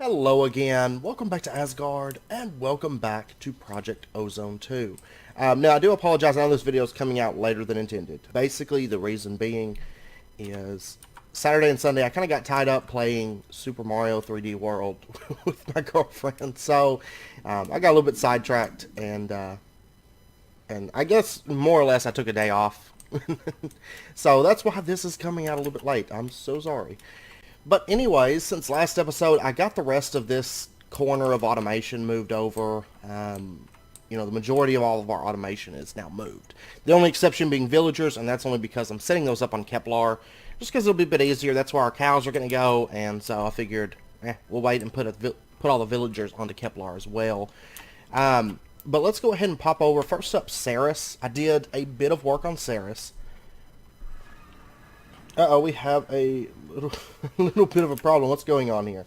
Hello again, welcome back to Asgard, and welcome back to Project Ozone 2. Now, I do apologize, I know this video is coming out later than intended. Basically, the reason being is Saturday and Sunday, I kind of got tied up playing Super Mario 3D World with my girlfriend, so I got a little bit sidetracked, and I guess more or less I took a day off. So that's why this is coming out a little bit late. I'm so sorry. But anyways, since last episode, I got the rest of this corner of automation moved over. The majority of all of our automation is now moved. The only exception being villagers, and that's only because I'm setting those up on Kepler, just because it'll be a bit easier. That's where our cows are going to go, and so I figured, we'll wait and put all the villagers onto Kepler as well. But let's go ahead and pop over. First up, Ceres. I did a bit of work on Ceres. Uh-oh, we have a little bit of a problem. What's going on here?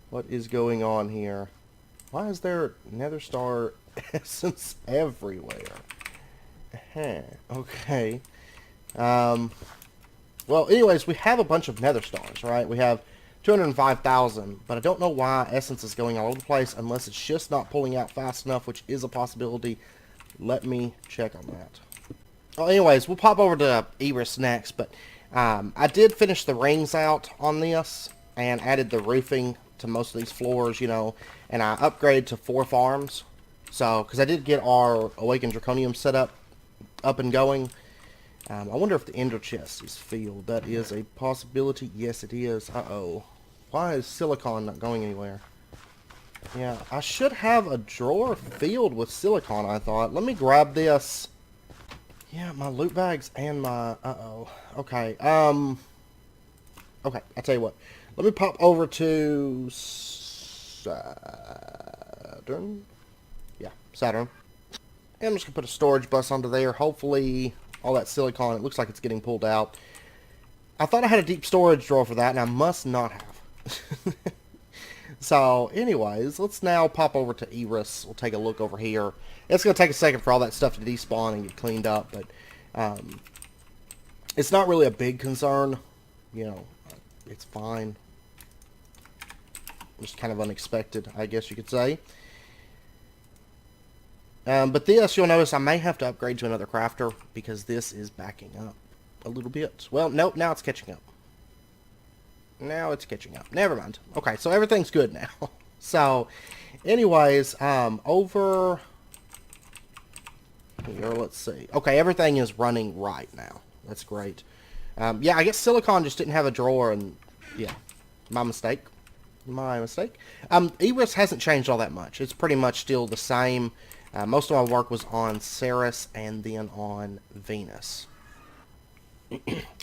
What is going on here? Why is there nether star essence everywhere? Okay. Well, anyways, we have a bunch of nether stars, right? We have 205,000, but I don't know why essence is going all over the place unless it's just not pulling out fast enough, which is a possibility. Let me check on that. Oh, anyways, we'll pop over to Iris next, but I did finish the rings out on this and added the roofing to most of these floors, and I upgraded to 4 farms. So, because I did get our Awakened Draconium set up and going. I wonder if the Ender chest is filled. That is a possibility. Yes, it is. Uh-oh. Why is silicon not going anywhere? Yeah, I should have a drawer filled with silicon, I thought. Let me grab this. Yeah, my loot bags and my... Uh-oh. Okay, okay, I'll tell you what. Let me pop over to Saturn. Yeah, Saturn. And I'm just going to put a storage bus onto there. Hopefully, all that silicon, it looks like it's getting pulled out. I thought I had a deep storage drawer for that, and I must not have. So, anyways, let's now pop over to Iris. We'll take a look over here. It's going to take a second for all that stuff to despawn and get cleaned up, but it's not really a big concern. It's fine. Just kind of unexpected, I guess you could say. But this, you'll notice I may have to upgrade to another crafter because this is backing up a little bit. Well, nope, now it's catching up. Now it's catching up. Never mind. Okay, so everything's good now. So, anyways, over here, let's see. Okay, everything is running right now. That's great. Yeah, I guess silicon just didn't have a drawer, and yeah, my mistake. My mistake. Iris hasn't changed all that much. It's pretty much still the same. Most of my work was on Ceres and then on Venus.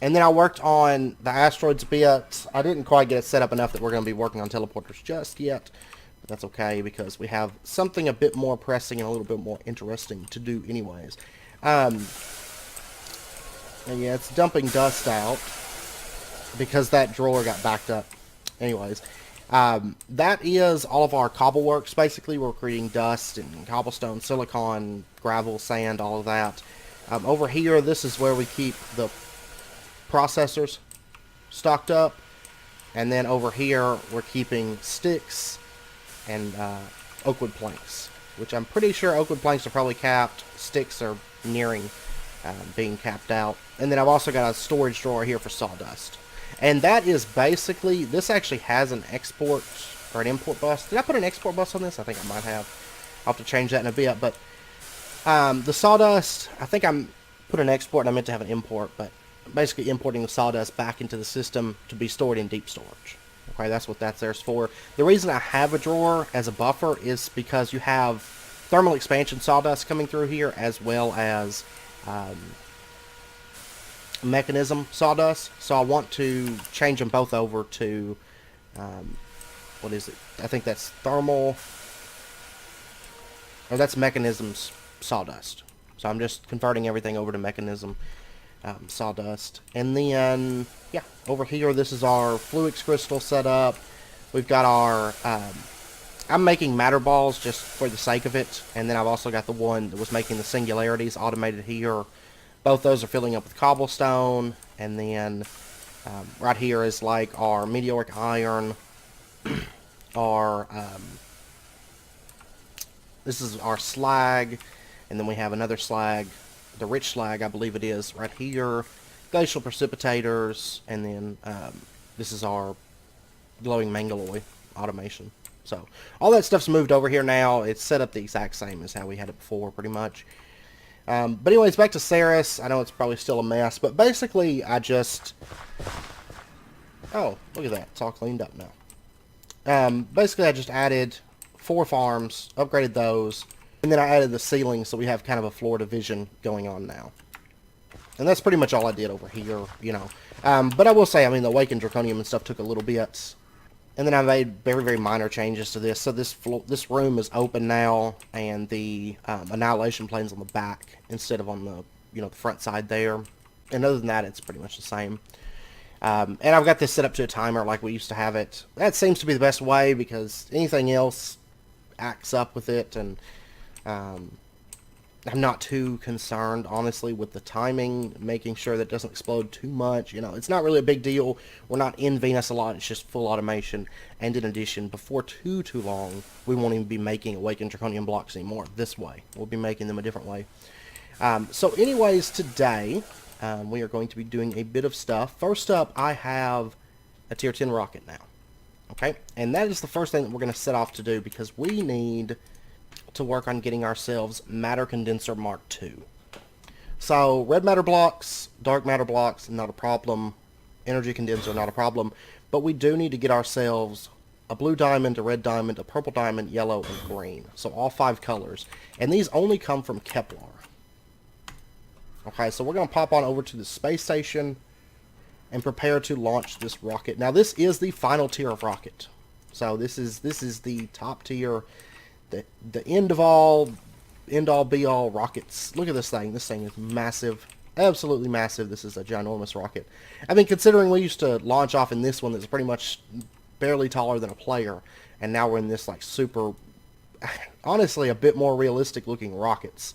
And then I worked on the asteroids a bit. I didn't quite get it set up enough that we're going to be working on teleporters just yet. But that's okay because we have something a bit more pressing and a little bit more interesting to do anyways. And yeah, it's dumping dust out because that drawer got backed up. Anyways, that is all of our cobble works. Basically, we're creating dust and cobblestone, silicon, gravel, sand, all of that. Over here, this is where we keep the processors stocked up, and then over here we're keeping sticks and oakwood planks, which I'm pretty sure oakwood planks are probably capped. Sticks are nearing being capped out, and then I've also got a storage drawer here for sawdust, and that is basically, this actually has an export or an import bus. Did I put an export bus on this? I think I might have. I'll have to change that in a bit, but the sawdust, I think I'm put an export and I meant to have an import, but basically importing the sawdust back into the system to be stored in deep storage. Okay, that's what that's there for. The reason I have a drawer as a buffer is because you have thermal expansion sawdust coming through here as well as mechanism sawdust. So I want to change them both over to, what is it? I think that's thermal, or that's mechanisms sawdust. So I'm just converting everything over to mechanism sawdust. And then, yeah, over here, this is our Fluix crystal setup. We've got our, I'm making matter balls just for the sake of it. And then I've also got the one that was making the singularities automated here. Both those are filling up with cobblestone. And then right here is like our meteoric iron our slag, and then we have another slag, the rich slag, I believe it is, right here. Glacial precipitators, and then this is our glowing mangaloid automation. So all that stuff's moved over here now. It's set up the exact same as how we had it before, pretty much. But anyways, back to Ceres. I know it's probably still a mess, but basically I just... Oh, look at that. It's all cleaned up now. Basically I just added 4 farms, upgraded those, and then I added the ceiling, so we have kind of a floor division going on now. And that's pretty much all I did over here, you know. But I will say, I mean, the Awakened Draconium and stuff took a little bit. And then I made very, very minor changes to this. So this room is open now, and the Annihilation Plane's on the back instead of on the, you know, the front side there. And other than that, it's pretty much the same. And I've got this set up to a timer like we used to have it. That seems to be the best way, because anything else acts up with it, and... I'm not too concerned, honestly, with the timing, making sure that it doesn't explode too much. You know, it's not really a big deal. We're not in Venus a lot. It's just full automation. And in addition, before too long, we won't even be making Awakened Draconium blocks anymore this way. We'll be making them a different way. So anyways, today, we are going to be doing a bit of stuff. First up, I have a Tier 10 rocket now. Okay? And that is the first thing that we're going to set off to do, because we need... to work on getting ourselves matter condenser Mark II. So red matter blocks, dark matter blocks, not a problem. Energy condenser, not a problem. But we do need to get ourselves a blue diamond, a red diamond, a purple diamond, yellow, and green. So all 5 colors. And these only come from Kepler. Okay, so we're going to pop on over to the space station and prepare to launch this rocket. Now this is the final tier of rocket. So this is the top tier. The end all be all rockets. Look at this thing. This thing is massive. Absolutely massive. This is a ginormous rocket. I mean, considering we used to launch off in this one that's pretty much barely taller than a player, and now we're in this like super, honestly, a bit more realistic looking rockets.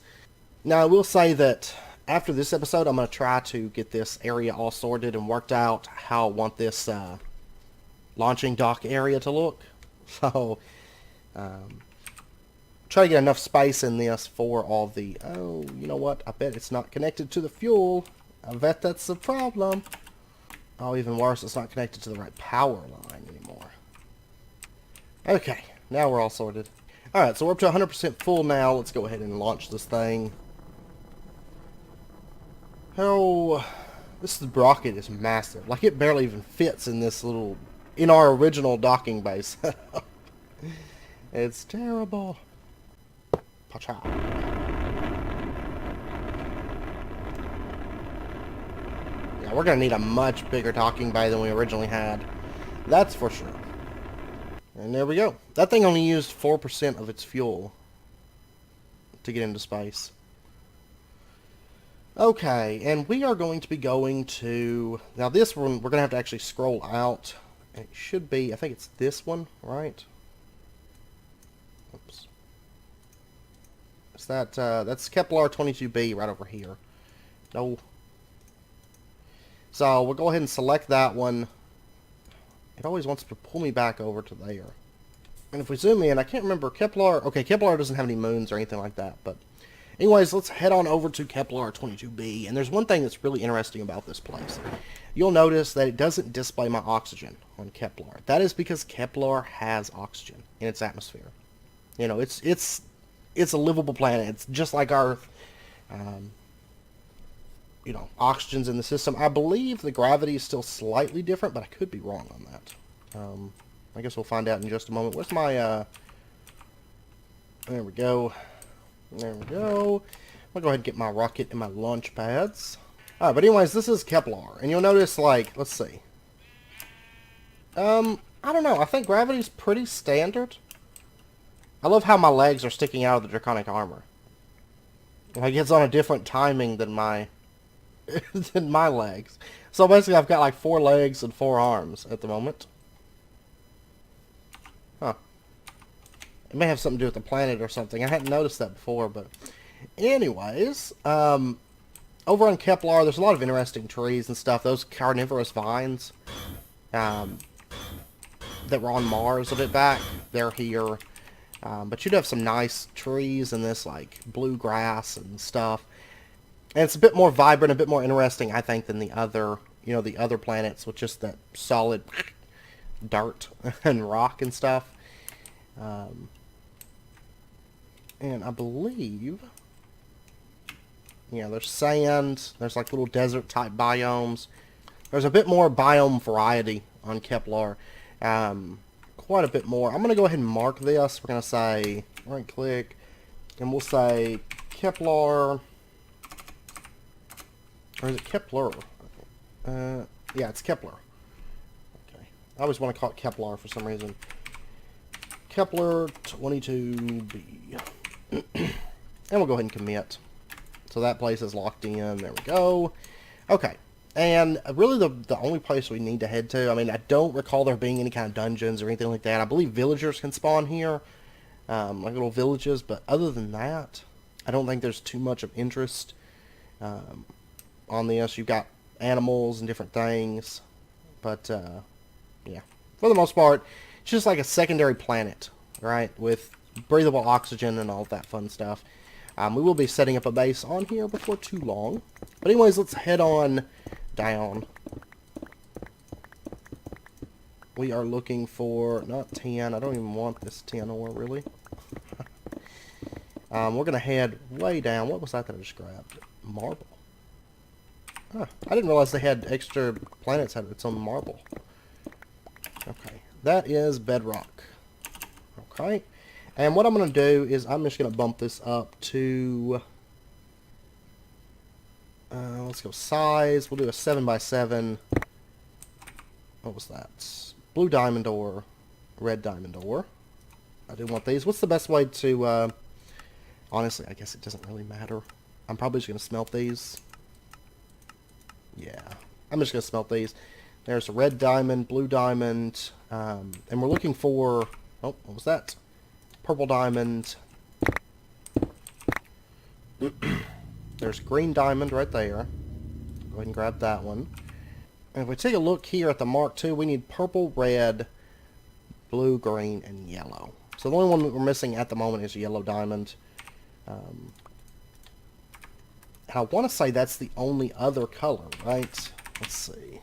Now I will say that after this episode, I'm going to try to get this area all sorted and worked out how I want this launching dock area to look. So, try to get enough space in this for all the... Oh, you know what? I bet it's not connected to the fuel. I bet that's the problem. Oh, even worse, it's not connected to the right power line anymore. Okay, now we're all sorted. Alright, so we're up to 100% full now. Let's go ahead and launch this thing. Oh, this rocket is massive. Like, it barely even fits in this little... in our original docking base. It's terrible. Pacha. Yeah, we're going to need a much bigger docking bay than we originally had. That's for sure. And there we go. That thing only used 4% of its fuel to get into space. Okay, and we are going to be going to... Now this one, we're going to have to actually scroll out. It should be, I think it's this one, right? Oops. Is that, that's Kepler 22b right over here. No. So we'll go ahead and select that one. It always wants to pull me back over to there. And if we zoom in, I can't remember Kepler. Okay, Kepler doesn't have any moons or anything like that, but anyways, let's head on over to Kepler 22b. And there's one thing that's really interesting about this place. You'll notice that it doesn't display my oxygen on Kepler. That is because Kepler has oxygen in its atmosphere. You know, it's a livable planet. It's just like Earth. You know, oxygen's in the system. I believe the gravity is still slightly different, but I could be wrong on that. I guess we'll find out in just a moment. Where's my, there we go. There we go. I'll go ahead and get my rocket and my launch pads. Alright, but anyways, this is Kepler. And you'll notice, like, let's see. I don't know. I think gravity's pretty standard. I love how my legs are sticking out of the draconic armor. Like, it's on a different timing than my than my legs. So basically I've got like 4 legs and 4 arms at the moment. Huh. It may have something to do with the planet or something. I hadn't noticed that before, but anyways, over on Kepler there's a lot of interesting trees and stuff. Those carnivorous vines. that were on Mars a bit back. They're here. But you'd have some nice trees and this like blue grass and stuff. And it's a bit more vibrant, a bit more interesting, I think, than the other, the other planets with just that solid dirt and rock and stuff. And I believe, there's sand, there's like little desert type biomes. There's a bit more biome variety on Kepler. Quite a bit more. I'm going to go ahead and mark this. We're going to say, right click, and we'll say Kepler, or is it Kepler? Yeah, it's Kepler. Okay. I always want to call it Kepler for some reason. Kepler 22b. And we'll go ahead and commit. So that place is locked in. There we go. Okay. And really the only place we need to head to, I mean, I don't recall there being any kind of dungeons or anything like that. I believe villagers can spawn here, like little villages, but other than that, I don't think there's too much of interest on this. You've got animals and different things, but yeah, for the most part, it's just like a secondary planet, right, with breathable oxygen and all of that fun stuff. We will be setting up a base on here before too long. But anyways, let's head on down. We are looking for, not 10, I don't even want this 10 ore, really. We're going to head way down. What was that I just grabbed? Marble. Huh, I didn't realize they had extra planets had its own marble. Okay, that is bedrock. Okay. And what I'm going to do is I'm just going to bump this up to, let's go size. We'll do a 7x7. What was that? Blue diamond ore, red diamond ore. I do want these. What's the best way to, honestly, I guess it doesn't really matter. I'm probably just going to smelt these. Yeah, I'm just going to smelt these. There's a red diamond, blue diamond, and we're looking for, oh, what was that? Purple diamond. There's green diamond right there. Go ahead and grab that one. And if we take a look here at the Mark II, we need purple, red, blue, green, and yellow. So the only one that we're missing at the moment is yellow diamond. And I want to say that's the only other color, right? Let's see.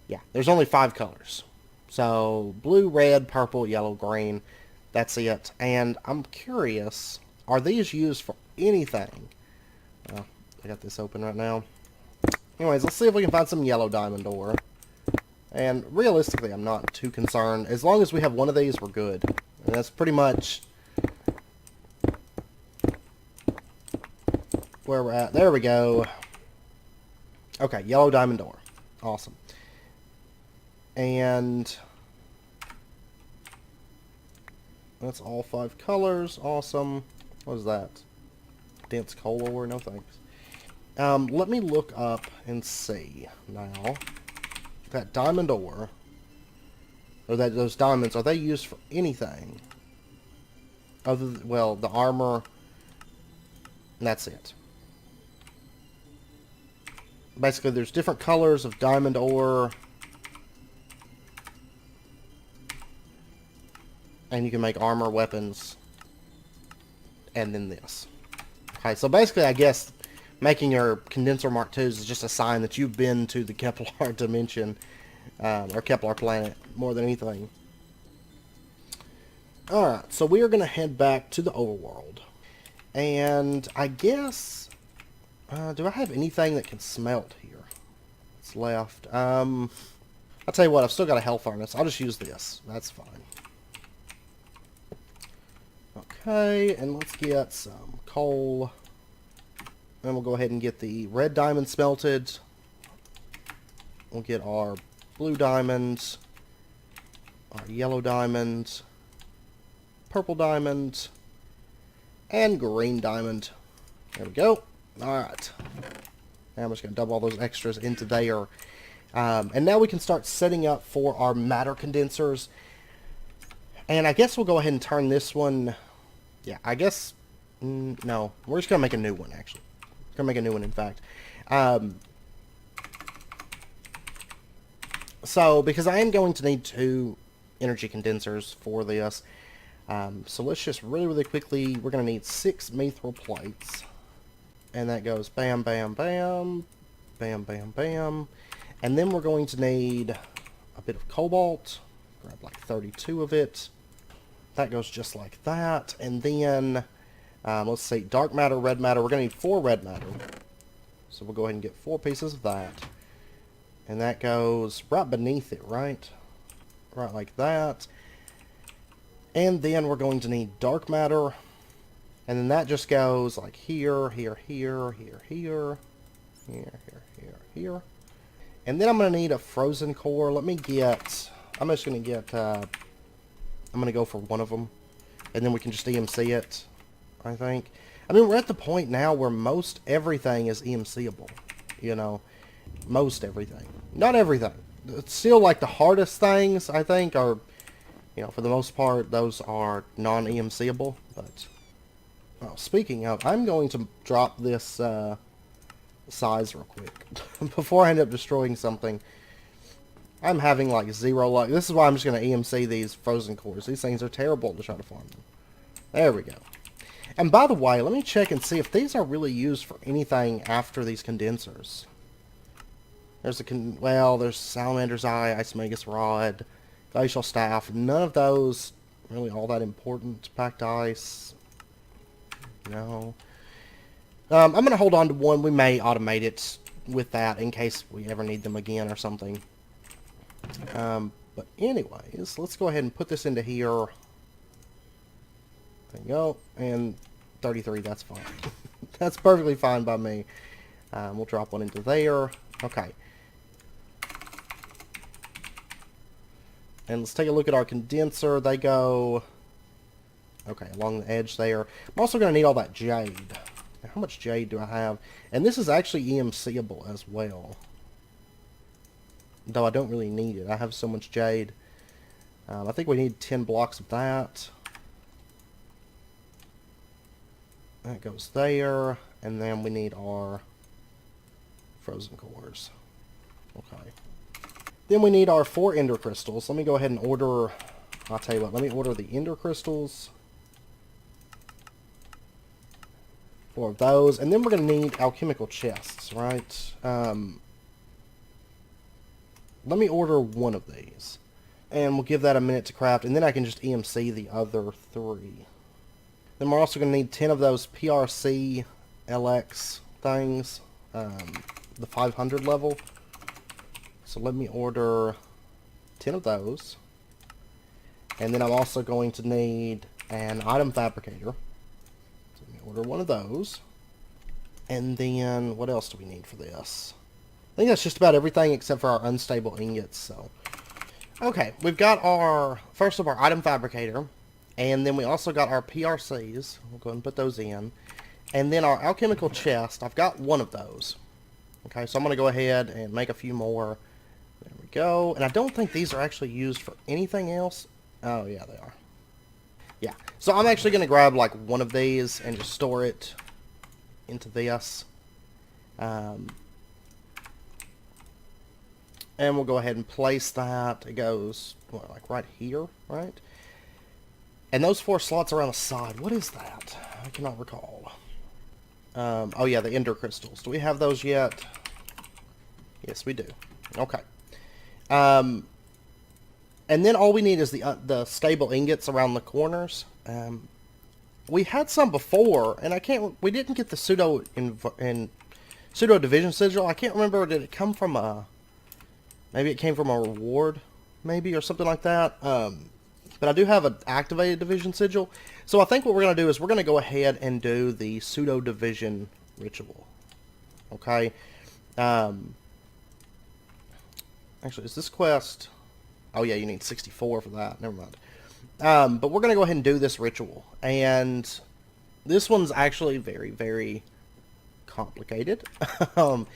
Yeah, there's only 5 colors. So, blue, red, purple, yellow, green. That's it. And I'm curious, are these used for anything? I got this open right now. Anyways, let's see if we can find some yellow diamond ore. And realistically, I'm not too concerned. As long as we have one of these, we're good. And that's pretty much where we're at. There we go. Okay, yellow diamond ore. Awesome. And that's all 5 colors. Awesome. What is that? Dense coal ore? No thanks. Let me look up and see now. That diamond ore, or those diamonds, are they used for anything? Other than, well, the armor, and that's it. Basically, there's different colors of diamond ore. And you can make armor, weapons, and then this. Okay, so basically, I guess making your condenser Mark IIs is just a sign that you've been to the Kepler dimension, or Kepler planet, more than anything. Alright, so we are going to head back to the overworld. And I guess, do I have anything that can smelt here? What's left? I'll tell you what, I've still got a hell furnace. I'll just use this. That's fine. Okay, and let's get some coal. And we'll go ahead and get the red diamond smelted. We'll get our blue diamond, our yellow diamond, purple diamond, and green diamond. There we go. Alright. Now I'm just going to dump all those extras into there. And now we can start setting up for our matter condensers. And I guess we'll go ahead and turn this one... Yeah, I guess... no, we're just going to make a new one, actually. We're going to make a new one, in fact. So, because I am going to need 2 energy condensers for this, so let's just really, really quickly, we're going to need 6 mithril plates. And that goes bam, bam, bam, bam, bam, bam. And then we're going to need a bit of cobalt. Grab like 32 of it. That goes just like that. And then, let's see, dark matter, red matter. We're going to need 4 red matter. So we'll go ahead and get 4 pieces of that. And that goes right beneath it, right? Right like that. And then we're going to need dark matter. And then that just goes like here, here, here, here, here, here, here, here, here. And then I'm going to need a frozen core. Let me get, I'm just going to get, I'm going to go for one of them. And then we can just EMC it, I think. I mean, we're at the point now where most everything is EMCable. You know, most everything. Not everything. It's still like the hardest things, I think, are, you know, for the most part, those are non-EMCable. But, well, speaking of, I'm going to drop this, size real quick before I end up destroying something. I'm having like 0 luck. This is why I'm just going to EMC these frozen cores. These things are terrible to try to farm them. There we go. And by the way, let me check and see if these are really used for anything after these condensers. There's there's Salamander's Eye, Isomagus Rod, Glacial Staff. None of those really all that important. Packed Ice. No. I'm going to hold on to one. We may automate it with that in case we ever need them again or something. But anyways, let's go ahead and put this into here. There you go. And 33, that's fine. That's perfectly fine by me. We'll drop one into there. Okay. And let's take a look at our condenser. They go, okay, along the edge there. I'm also going to need all that jade. How much jade do I have? And this is actually EMCable as well. Though I don't really need it. I have so much jade. I think we need 10 blocks of that. That goes there. And then we need our frozen cores. Okay. Then we need our 4 ender crystals. Let me go ahead and order... I'll tell you what. Let me order the ender crystals. 4 of those. And then we're going to need alchemical chests, right? Let me order 1 of these. And we'll give that a minute to craft. And then I can just EMC the other 3. Then we're also going to need 10 of those PRC LX things. The 500 level. So let me order 10 of those. And then I'm also going to need an item fabricator. Order 1 of those. And then, what else do we need for this? I think that's just about everything except for our unstable ingots, so. Okay, we've got our, first of our item fabricator. And then we also got our PRCs. We'll go ahead and put those in. And then our alchemical chest. I've got 1 of those. Okay, so I'm going to go ahead and make a few more. There we go. And I don't think these are actually used for anything else. Oh, yeah, they are. Yeah, so I'm actually going to grab like 1 of these and just store it into this. And we'll go ahead and place that. It goes, what, like right here, right? And those 4 slots around the side, what is that? I cannot recall. Oh yeah, the ender crystals. Do we have those yet? Yes, we do. Okay. And then all we need is the stable ingots around the corners. We had some before, and we didn't get the pseudo division sigil. I can't remember. Did it come from maybe it came from a reward, maybe, or something like that. But I do have an activated division sigil. So I think what we're going to do is we're going to go ahead and do the pseudo division ritual. Okay. Actually, is this quest? Oh yeah, you need 64 for that. Never mind. But we're going to go ahead and do this ritual. And this one's actually very, very complicated, to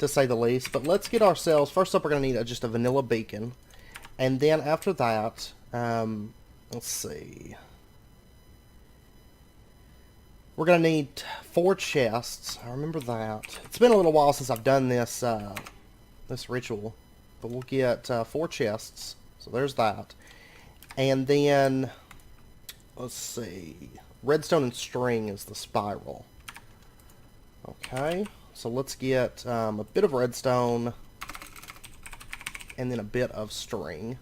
say the least. But let's get ourselves... First up, we're going to need just a vanilla beacon. And then after that, let's see. We're going to need 4 chests. I remember that. It's been a little while since I've done this, this ritual. but we'll get 4 chests. So there's that. And then, let's see, redstone and string is the spiral. Okay, so let's get a bit of redstone and then a bit of string.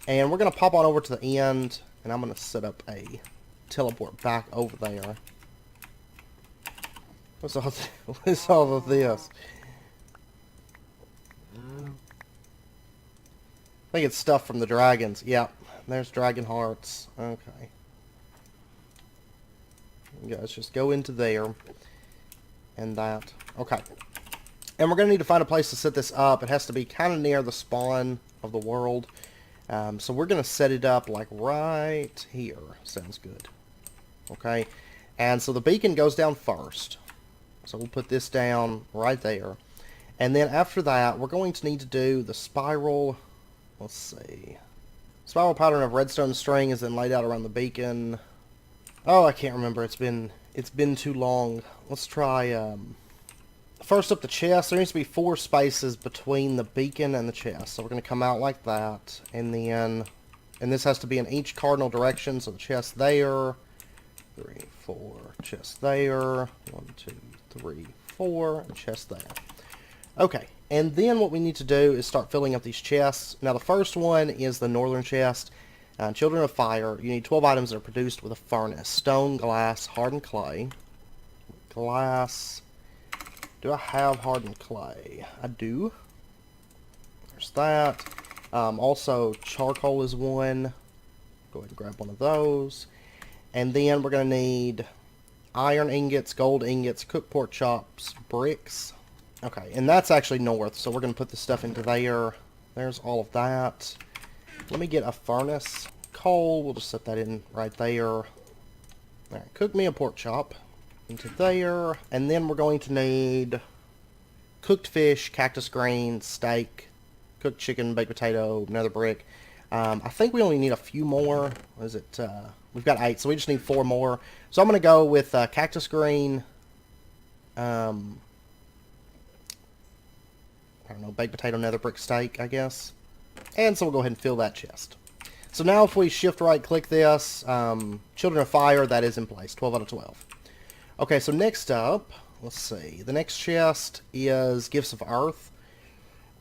And we're going to pop on over to the end, and I'm going to set up a teleport back over there. What's all of this? I think it's stuff from the dragons. Yep, there's dragon hearts. Okay. You guys just go into there. And that. Okay. And we're going to need to find a place to set this up. It has to be kind of near the spawn of the world. So we're going to set it up like right here. Sounds good. Okay. And so the beacon goes down first. So we'll put this down right there. And then after that, we're going to need to do the spiral. Let's see. Spiral pattern of redstone string is then laid out around the beacon. Oh, I can't remember. It's been too long. Let's try, first up the chest. There needs to be 4 spaces between the beacon and the chest. So we're going to come out like that. And then, and this has to be in each cardinal direction. So the chest there. 3, 4. Chest there. 1, 2, 3, 4. And chest there. Okay. And then what we need to do is start filling up these chests. Now the first one is the northern chest. Children of Fire. You need 12 items that are produced with a furnace. Stone, glass, hardened clay. Glass. Do I have hardened clay? I do. There's that. Also, charcoal is one. Go ahead and grab one of those. And then we're going to need iron ingots, gold ingots, cooked pork chops, bricks. Okay, and that's actually north, so we're going to put the stuff into there. There's all of that. Let me get a furnace. Coal, we'll just set that in right there. Alright, cook me a pork chop. Into there. And then we're going to need cooked fish, cactus green, steak, cooked chicken, baked potato, nether brick. I think we only need a few more. What is it? We've got 8, so we just need 4 more. So I'm going to go with cactus green, I don't know, baked potato, nether brick, steak, I guess. And so we'll go ahead and fill that chest. So now if we shift right click this, Children of Fire, that is in place. 12 out of 12. Okay, so next up, let's see. The next chest is Gifts of Earth.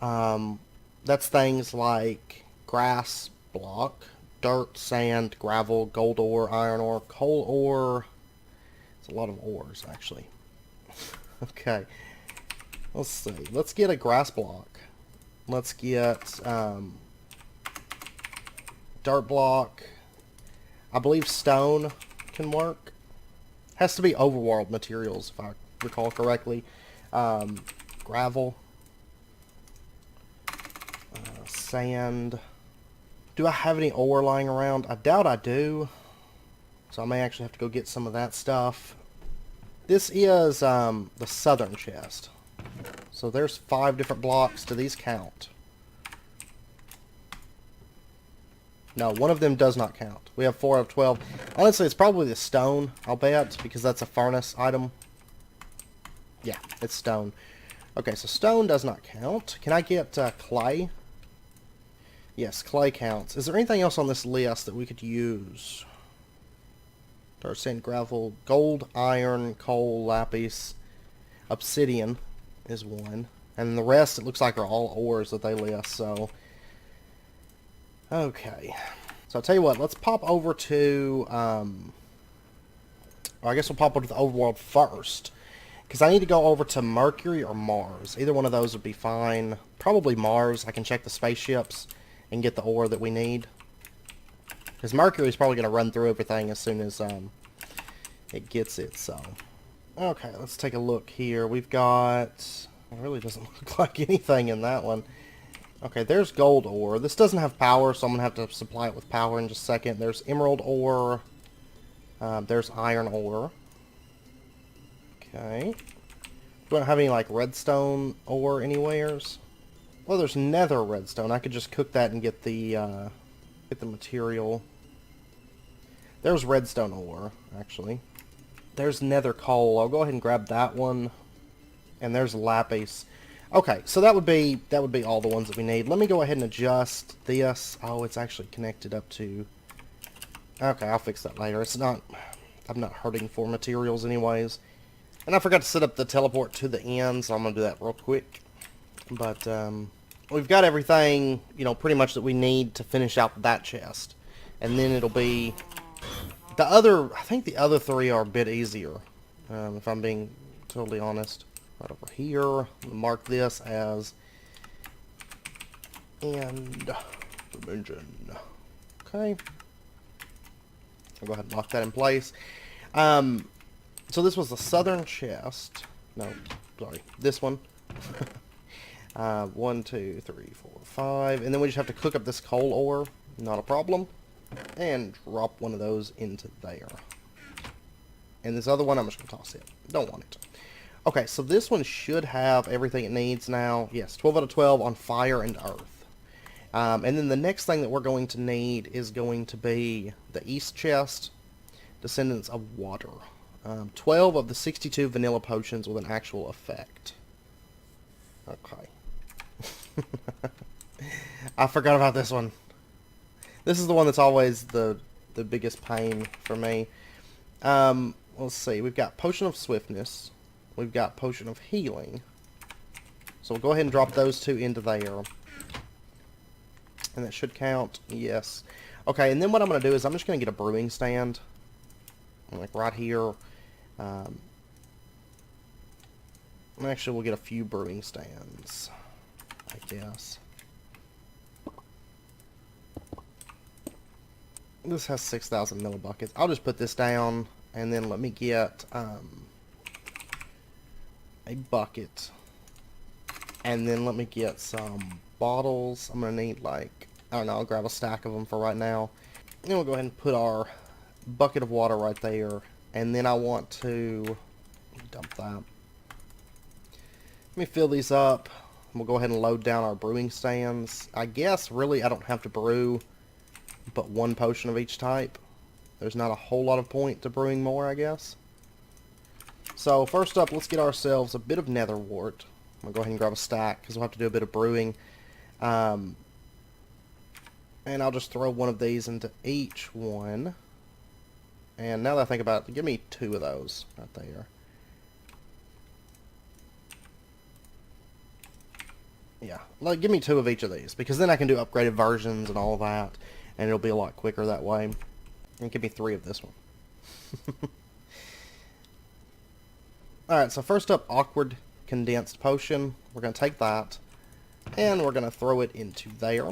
That's things like grass block, dirt, sand, gravel, gold ore, iron ore, coal ore. It's a lot of ores, actually. Okay. Let's see. Let's get a grass block. Let's get dirt block. I believe stone can work. Has to be overworld materials, if I recall correctly. Gravel. Sand. Do I have any ore lying around? I doubt I do. So I may actually have to go get some of that stuff. This is the southern chest. So there's 5 different blocks. Do these count? No, one of them does not count. We have 4 out of 12. Honestly, it's probably the stone, I'll bet, because that's a furnace item. Yeah, it's stone. Okay, so stone does not count. Can I get clay? Yes, clay counts. Is there anything else on this list that we could use? Dirt, sand, gravel, gold, iron, coal, lapis, obsidian is one. And the rest, it looks like, are all ores that they list, so... Okay. So I'll tell you what, let's pop over to... I guess we'll pop over to the overworld first. Because I need to go over to Mercury or Mars. Either one of those would be fine. Probably Mars. I can check the spaceships and get the ore that we need. Because Mercury's probably going to run through everything as soon as it gets it, so... Okay, let's take a look here. We've got... It really doesn't look like anything in that one. Okay, there's gold ore. This doesn't have power, so I'm going to have to supply it with power in just a second. There's emerald ore. There's iron ore. Okay. We don't have any, like, redstone ore anywheres. Well, there's nether redstone. I could just cook that and get the material. There's redstone ore, actually. There's nether coal. I'll go ahead and grab that one. And there's lapis. Okay, so that would be all the ones that we need. Let me go ahead and adjust this. Oh, it's actually connected up to... Okay, I'll fix that later. It's not... I'm not hurting for materials anyways. And I forgot to set up the teleport to the end, so I'm going to do that real quick. But, we've got everything, you know, pretty much that we need to finish out that chest. And then it'll be... I think the other three are a bit easier, if I'm being totally honest. Right over here, I'm gonna mark this as end dimension. Okay. I'll go ahead and lock that in place. So this was the southern chest. No, sorry, this one. 1, 2, 3, 4, 5. And then we just have to cook up this coal ore. Not a problem. And drop one of those into there. And this other one, I'm just going to toss it. Don't want it. Okay, so this one should have everything it needs now. Yes, 12 out of 12 on fire and earth. And then the next thing that we're going to need is going to be the east chest, Descendants of Water. 12 of the 62 vanilla potions with an actual effect. Okay. I forgot about this one. This is the one that's always the biggest pain for me. Let's see. We've got Potion of Swiftness. We've got Potion of Healing. So we'll go ahead and drop those two into there. And that should count. Yes. Okay, and then what I'm going to do is I'm just going to get a brewing stand. Like right here. Actually, we'll get a few brewing stands, I guess. This has 6,000 millibuckets. I'll just put this down, and then let me get a bucket. And then let me get some bottles. I'm going to need, like, I don't know, I'll grab a stack of them for right now. And then we'll go ahead and put our bucket of water right there. And then I want to dump that. Let me fill these up. We'll go ahead and load down our brewing stands. I guess, really, I don't have to brew but one potion of each type. There's not a whole lot of point to brewing more, I guess. So, first up, let's get ourselves a bit of nether wart. I'm going to go ahead and grab a stack, because we'll have to do a bit of brewing. And I'll just throw one of these into each one. And now that I think about it, give me 2 of those right there. Yeah, like, give me 2 of each of these, because then I can do upgraded versions and all that, and it'll be a lot quicker that way. And give me 3 of this one. Alright, so first up, Awkward Condensed Potion. We're going to take that, and we're going to throw it into there.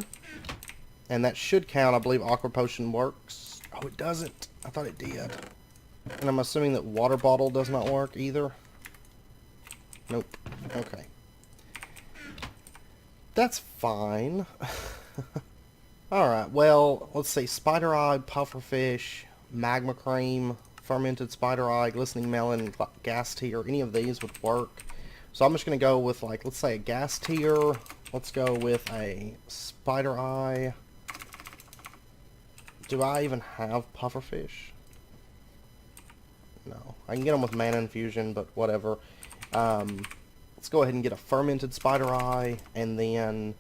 And that should count. I believe Awkward Potion works. Oh, it doesn't. I thought it did. And I'm assuming that Water Bottle does not work either. Nope. Okay. That's fine. Alright, well, let's see. Spider Eye, Pufferfish, Magma Cream, Fermented Spider Eye, Glistening Melon, Gas Tear. Any of these would work. So I'm just going to go with, like, let's say a Gas Tear. Let's go with a Spider Eye. Do I even have Pufferfish? No. I can get them with Mana Infusion, but whatever. Let's go ahead and get a Fermented Spider Eye, and then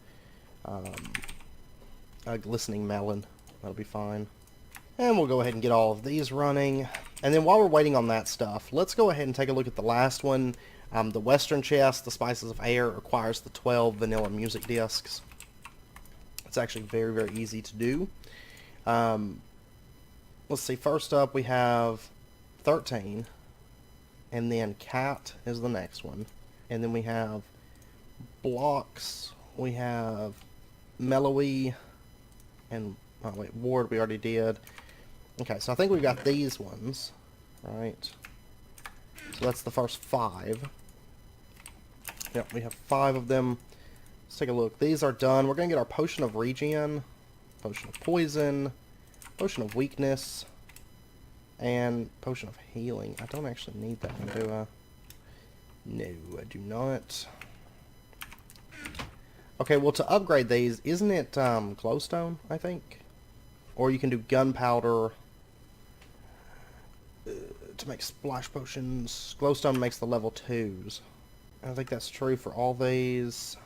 a Glistening Melon. That'll be fine. And we'll go ahead and get all of these running. And then while we're waiting on that stuff, let's go ahead and take a look at the last one. The Western Chest, the Spices of Air, requires the 12 vanilla music discs. It's actually very, very easy to do. Let's see, first up we have 13, and then Cat is the next one. And then we have Blocks, we have Mellowy, and, oh wait, Ward we already did. Okay, so I think we've got these ones, right? So that's the first 5. Yep, we have 5 of them. Let's take a look. These are done. We're going to get our Potion of Regen, Potion of Poison, Potion of Weakness, and Potion of Healing. I don't actually need that one, do I? No, I do not. Okay, well, to upgrade these, isn't it glowstone, I think? Or you can do gunpowder to make splash potions. Glowstone makes the level 2s. I think that's true for all these.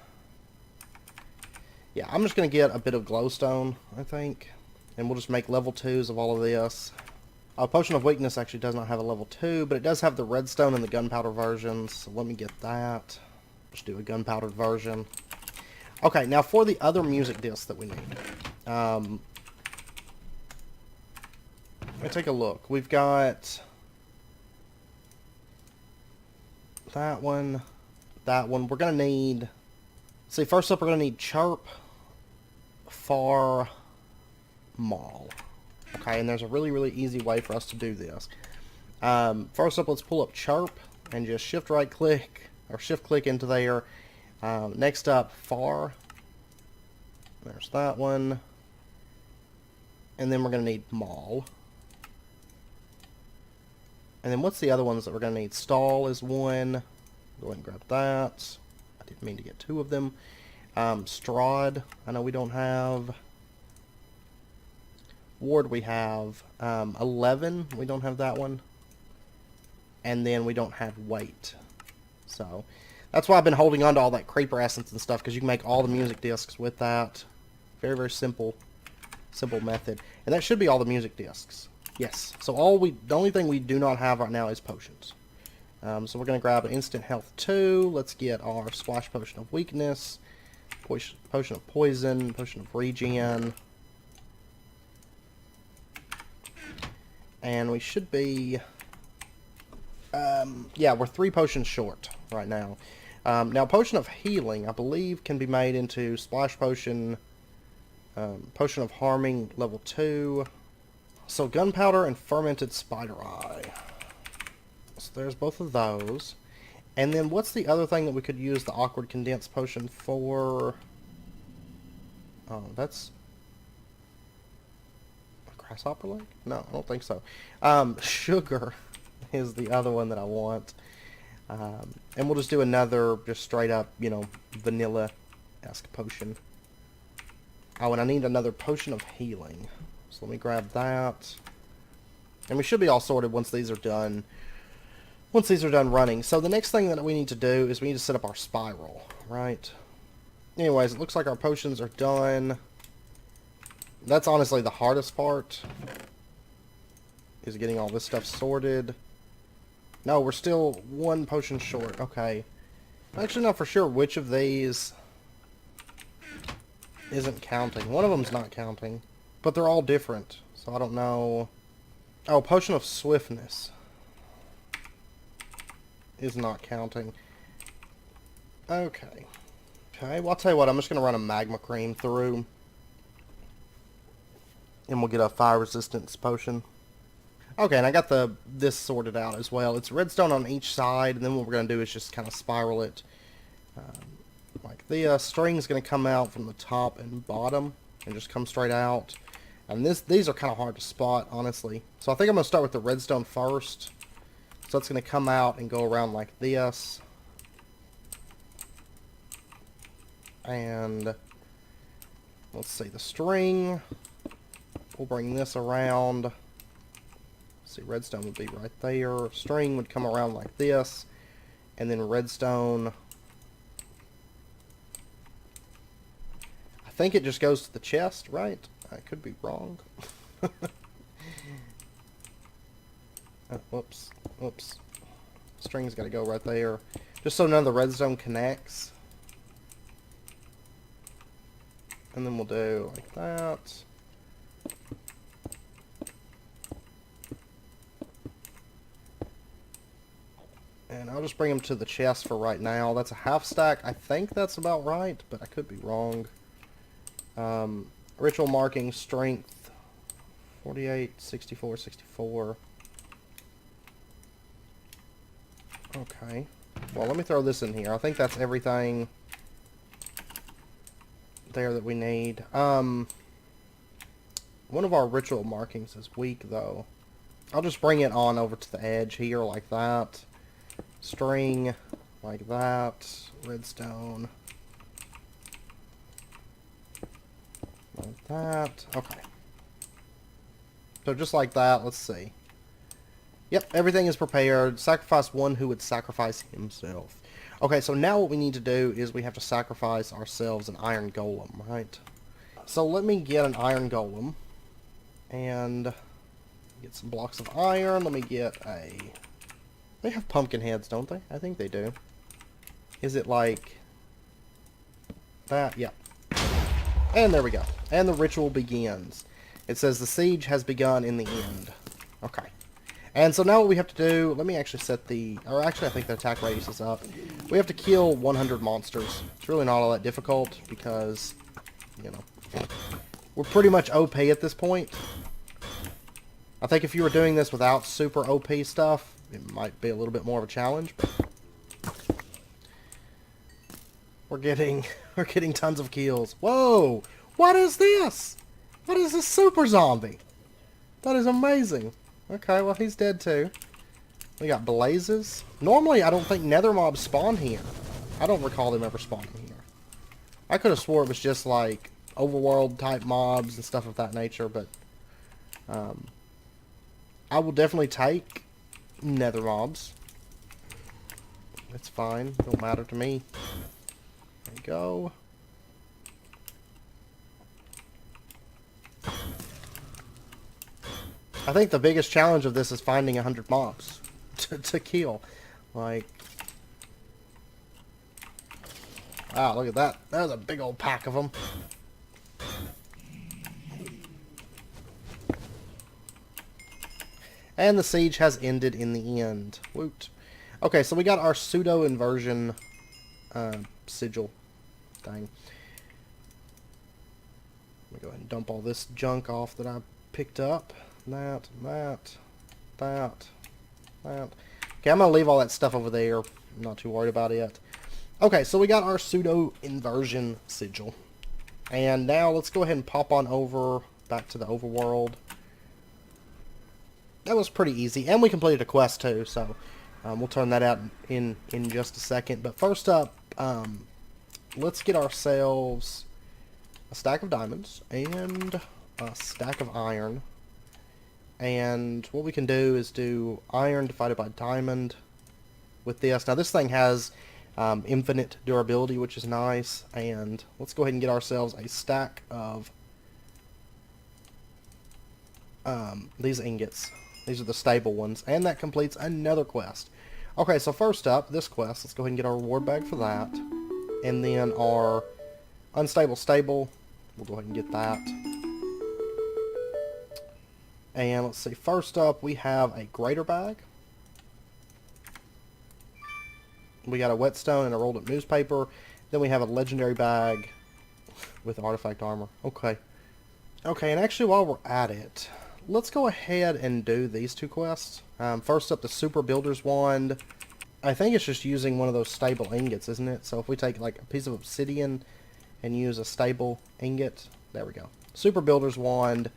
Yeah, I'm just going to get a bit of glowstone, I think. And we'll just make level 2s of all of this. Potion of Weakness actually does not have a level 2, but it does have the redstone and the gunpowder versions. So let me get that. Just do a gunpowdered version. Okay, now for the other music discs that we need. Let me take a look. We've got that one, that one. We're going to need... See, first up we're going to need chirp, far, mall. Okay, and there's a really, really easy way for us to do this. First up, let's pull up chirp and just shift right click, or shift click into there. Next up, far. There's that one. And then we're going to need mall. And then what's the other ones that we're going to need? Stall is one. Go ahead and grab that. I didn't mean to get 2 of them. Strahd, I know we don't have. Ward we have. 11, we don't have that one. And then we don't have weight. So, that's why I've been holding on to all that creeper essence and stuff, because you can make all the music discs with that. Very, very simple method. And that should be all the music discs. Yes. So the only thing we do not have right now is potions. So we're going to grab an instant health 2. Let's get our splash potion of weakness, potion of poison, potion of regen. And we should be... yeah, we're 3 potions short right now. Now, potion of healing, I believe, can be made into splash potion, potion of harming level 2. So, gunpowder and fermented spider eye. So, there's both of those. And then, what's the other thing that we could use the awkward condensed potion for? Oh, that's... grasshopper leg? No, I don't think so. Sugar is the other one that I want. And we'll just do another, just straight up, you know, vanilla-esque potion. Oh, and I need another potion of healing. So let me grab that. And we should be all sorted once these are done. Once these are done running. So the next thing that we need to do is we need to set up our spiral, right? Anyways, it looks like our potions are done. That's honestly the hardest part, is getting all this stuff sorted. No, we're still 1 potion short. Okay. I'm actually not for sure which of these isn't counting. One of them's not counting. But they're all different, so I don't know. Oh, potion of swiftness is not counting. Okay. Okay, well, I'll tell you what, I'm just going to run a magma cream through. And we'll get a fire resistance potion. Okay, and I got this sorted out as well. It's redstone on each side, and then what we're going to do is just kind of spiral it. Like the string's going to come out from the top and bottom and just come straight out. And these are kind of hard to spot, honestly. So I think I'm going to start with the redstone first. So it's going to come out and go around like this. And let's see, the string. We'll bring this around. See, redstone would be right there. String would come around like this. And then redstone. I think it just goes to the chest, right? I could be wrong. Whoops. Whoops. String's got to go right there. Just so none of the redstone connects. And then we'll do like that. And I'll just bring them to the chest for right now. That's a half stack. I think that's about right, but I could be wrong. Ritual marking, strength, 48, 64, 64. Okay. Well, let me throw this in here. I think that's everything there that we need. One of our ritual markings is weak, though. I'll just bring it on over to the edge here like that. String like that. Redstone. Like that. Okay. So just like that, let's see. Yep, everything is prepared. Sacrifice one who would sacrifice himself. Okay, so now what we need to do is we have to sacrifice ourselves an iron golem, right? So let me get an iron golem. And get some blocks of iron. Let me get a... They have pumpkin heads, don't they? I think they do. Is it like... that? Yeah. And there we go. And the ritual begins. It says the siege has begun in the end. Okay. And so now what we have to do, let me actually set the, or actually I think the attack radius is up. We have to kill 100 monsters. It's really not all that difficult because, you know, we're pretty much OP at this point. I think if you were doing this without super OP stuff, it might be a little bit more of a challenge. But we're getting tons of kills. Whoa! What is this? What is this super zombie? That is amazing. Okay, well, he's dead too. We got blazes. Normally, I don't think nether mobs spawn here. I don't recall them ever spawning here. I could have swore it was just like overworld type mobs and stuff of that nature, but I will definitely take nether mobs. It's fine. Don't matter to me. There we go. I think the biggest challenge of this is finding 100 mobs to kill. Like, wow, look at that. That was a big old pack of them. And the siege has ended in the end. Woot. Okay, so we got our pseudo-inversion sigil thing. Let me go ahead and dump all this junk off that I picked up. That. Okay, I'm going to leave all that stuff over there. I'm not too worried about it. Okay, so we got our pseudo-inversion sigil. And now let's go ahead and pop on over back to the overworld. That was pretty easy. And we completed a quest too, so we'll turn that out in just a second. But first up, let's get ourselves a stack of diamonds and a stack of iron. And what we can do is do iron divided by diamond with this. Now this thing has infinite durability, which is nice. And let's go ahead and get ourselves a stack of these ingots. These are the stable ones. And that completes another quest. Okay, so first up, this quest, let's go ahead and get our reward bag for that. And then our unstable stable, we'll go ahead and get that. And let's see, first up we have a greater bag. We got a whetstone and a rolled up newspaper. Then we have a legendary bag with artifact armor. Okay. Okay, and actually while we're at it, let's go ahead and do these two quests. First up, the Super Builder's Wand. I think it's just using one of those stable ingots, isn't it? So if we take like a piece of obsidian and use a stable ingot, there we go. Super Builder's Wand.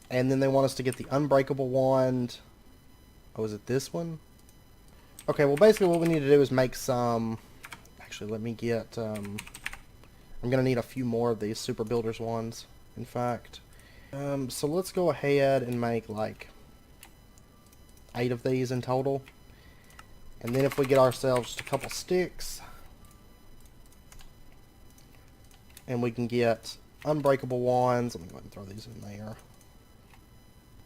And then they want us to get the Unbreakable Wand. Oh, is it this one? Okay, well basically what we need to do is make some... Actually, let me get... I'm going to need a few more of these Super Builder's Wands, in fact. So let's go ahead and make like 8 of these in total. And then if we get ourselves just a couple sticks, and we can get Unbreakable Wands. Let me go ahead and throw these in there.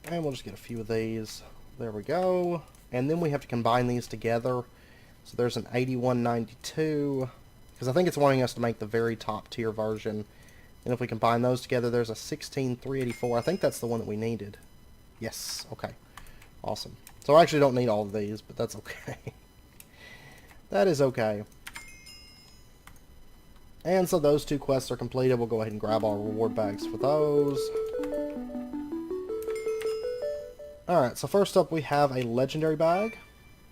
And we'll just get a few of these. There we go. And then we have to combine these together. So there's an 8192, because I think it's wanting us to make the very top tier version. And if we combine those together, there's a 16384. I think that's the one that we needed. Yes. Okay. Awesome. So I actually don't need all of these, but that's okay. That is okay. And so those two quests are completed. We'll go ahead and grab our reward bags for those. Alright, so first up we have a legendary bag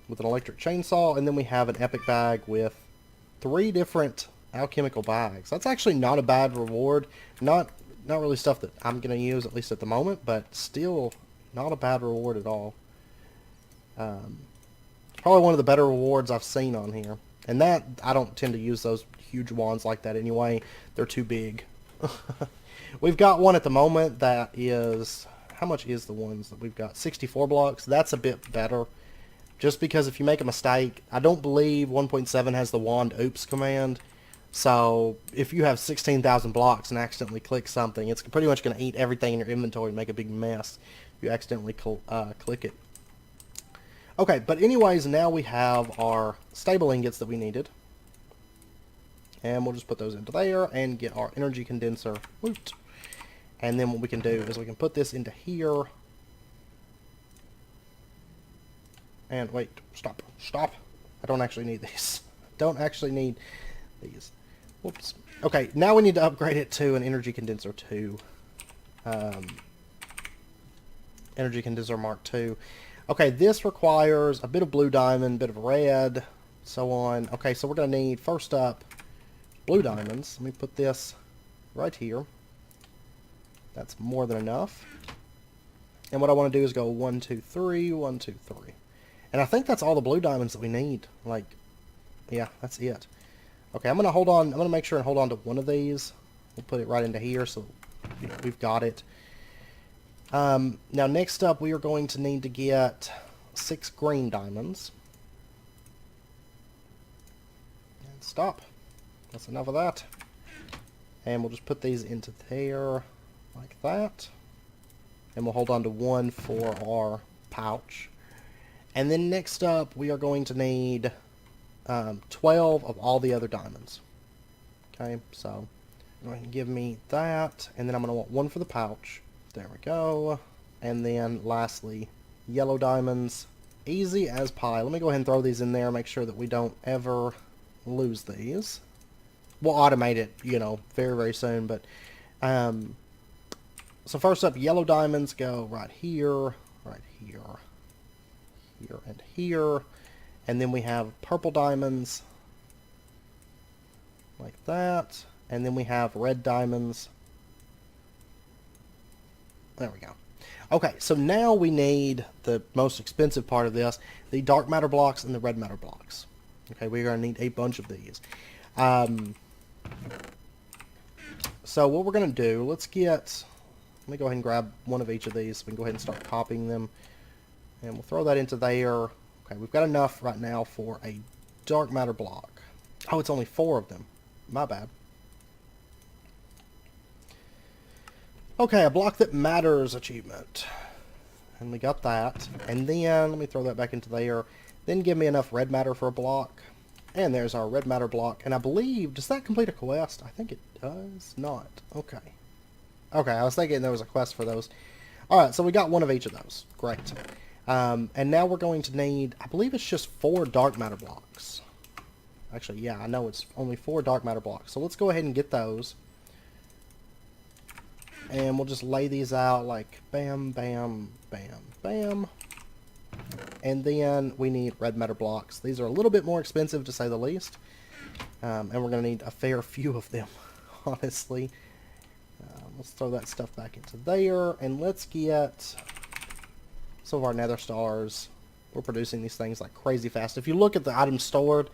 with an electric chainsaw, and then we have an epic bag with 3 different alchemical bags. That's actually not a bad reward. Not really stuff that I'm going to use, at least at the moment, but still not a bad reward at all. Probably one of the better rewards I've seen on here. And that, I don't tend to use those huge wands like that anyway. They're too big. We've got one at the moment that is... how much is the ones that we've got? 64 blocks. That's a bit better. Just because if you make a mistake, I don't believe 1.7 has the wand oops command. So if you have 16,000 blocks and accidentally click something, it's pretty much going to eat everything in your inventory and make a big mess if you accidentally click it. Okay, but anyways, now we have our stable ingots that we needed. And we'll just put those into there and get our energy condenser. Woot. And then what we can do is we can put this into here. And wait, stop. I don't actually need these. Don't actually need these. Whoops. Okay, now we need to upgrade it to an energy condenser 2. Energy condenser Mark 2. Okay, this requires a bit of blue diamond, a bit of red, so on. Okay, so we're going to need, first up, blue diamonds. Let me put this right here. That's more than enough. And what I want to do is go 1, 2, 3, 1, 2, 3. And I think that's all the blue diamonds that we need. Like, yeah, that's it. Okay, I'm going to hold on. I'm going to make sure and hold on to one of these. We'll put it right into here so we've got it. Now, next up, we are going to need to get 6 green diamonds. And stop. That's enough of that. And we'll just put these into there like that. And we'll hold on to 1 for our pouch. And then next up, we are going to need 12 of all the other diamonds. Okay, so go ahead and give me that. And then I'm going to want 1 for the pouch. There we go. And then lastly, yellow diamonds. Easy as pie. Let me go ahead and throw these in there, make sure that we don't ever lose these. We'll automate it, you know, very, very soon. But so first up, yellow diamonds go right here, here, and here. And then we have purple diamonds, like that. And then we have red diamonds. There we go. Okay, so now we need the most expensive part of this, the dark matter blocks and the red matter blocks. Okay, we're going to need a bunch of these. So what we're going to do, let me go ahead and grab one of each of these so we can go ahead and start copying them. And we'll throw that into there. Okay, we've got enough right now for a dark matter block. Oh, it's only 4 of them. My bad. Okay, a block that matters achievement. And we got that. And then, let me throw that back into there. Then give me enough red matter for a block. And there's our red matter block. And I believe, does that complete a quest? I think it does not. Okay. Okay, I was thinking there was a quest for those. Alright, so we got 1 of each of those. Great. And now we're going to need, I believe it's just 4 dark matter blocks. Actually, yeah, I know it's only 4 dark matter blocks. So let's go ahead and get those. And we'll just lay these out like bam, bam, bam, bam. And then we need red matter blocks. These are a little bit more expensive to say the least. And we're going to need a fair few of them, honestly. Let's throw that stuff back into there. And let's get some of our nether stars. We're producing these things like crazy fast. If you look at the items stored,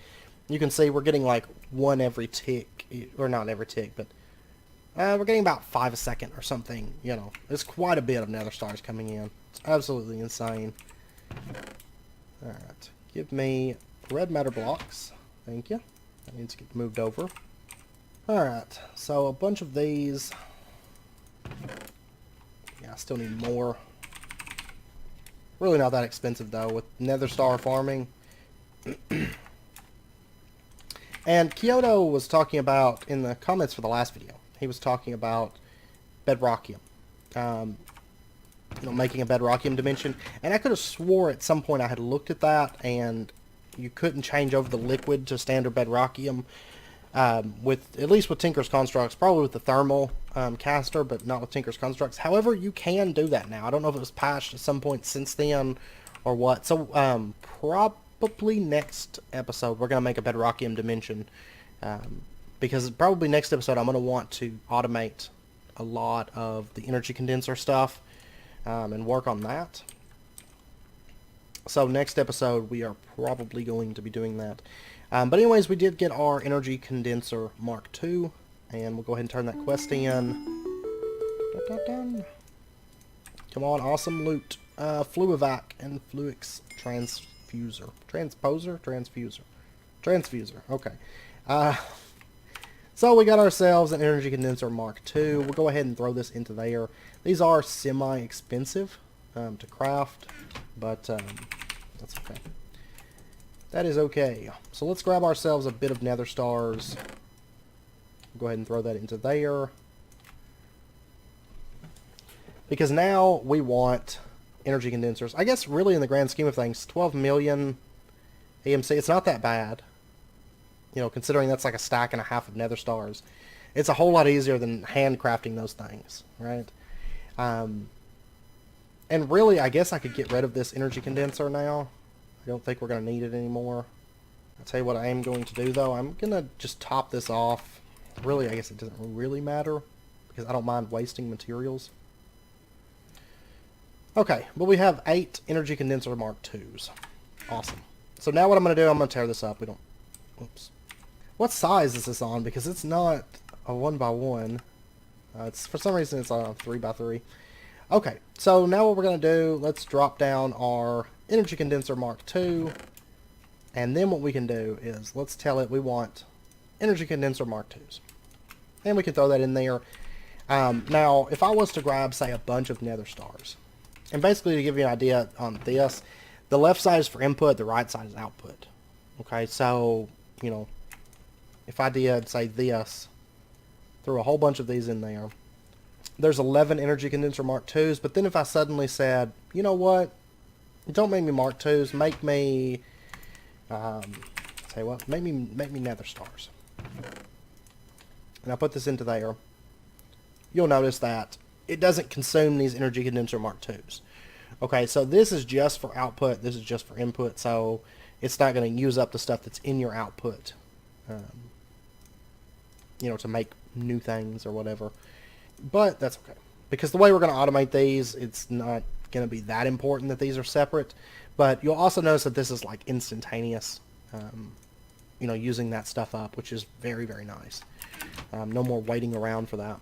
you can see we're getting like 1 every tick. Or not every tick, but we're getting about 5 a second or something. You know, it's quite a bit of nether stars coming in. It's absolutely insane. Alright, give me red matter blocks. Thank you. That needs to get moved over. Alright, so a bunch of these. Yeah, I still need more. Really not that expensive though with nether star farming. And Kyoto was talking about, in the comments for the last video, he was talking about bedrockium. You know, making a bedrockium dimension. And I could have swore at some point I had looked at that and you couldn't change over the liquid to standard bedrockium. With, at least with Tinker's Constructs, probably with the thermal caster, but not with Tinker's Constructs. However, you can do that now. I don't know if it was patched at some point since then or what. So, probably next episode we're going to make a bedrockium dimension. Because probably next episode I'm going to want to automate a lot of the energy condenser stuff and work on that. So next episode we are probably going to be doing that. But anyways, we did get our energy condenser Mark II, and we'll go ahead and turn that quest in. Come on, awesome loot. Fluivac and Fluix transfuser. Transfuser. Okay. So we got ourselves an energy condenser Mark II. We'll go ahead and throw this into there. These are semi-expensive to craft, but that's okay. That is okay. So let's grab ourselves a bit of nether stars. Go ahead and throw that into there. Because now we want energy condensers. I guess really in the grand scheme of things, 12 million EMC, it's not that bad. You know, considering that's like a stack and a half of nether stars. It's a whole lot easier than handcrafting those things, right? And really, I guess I could get rid of this energy condenser now. I don't think we're going to need it anymore. I'll tell you what I am going to do, though. I'm going to just top this off. Really, I guess it doesn't really matter, because I don't mind wasting materials. Okay, but we have 8 energy condenser Mark IIs. Awesome. So now what I'm going to do, I'm going to tear this up. Oops. What size is this on? Because it's not a 1x1. It's for some reason it's on a 3x3. Okay, so now what we're going to do, let's drop down our energy condenser Mark II. And then what we can do is, let's tell it we want energy condenser Mark IIs. And we can throw that in there. Now, if I was to grab, say, a bunch of nether stars, and basically to give you an idea on this, the left side is for input, the right side is output. Okay, so, you know, if I did, say, this, threw a whole bunch of these in there, there's 11 energy condenser Mark IIs, but then if I suddenly said, you know what, don't make me Mark IIs, make me, make me nether stars. And I put this into there, you'll notice that it doesn't consume these energy condenser Mark IIs. Okay, so this is just for output, this is just for input, so it's not going to use up the stuff that's in your output, you know, to make new things or whatever. But that's okay, because the way we're going to automate these, it's not going to be that important that these are separate. But you'll also notice that this is like instantaneous, you know, using that stuff up, which is very, very nice. No more waiting around for that.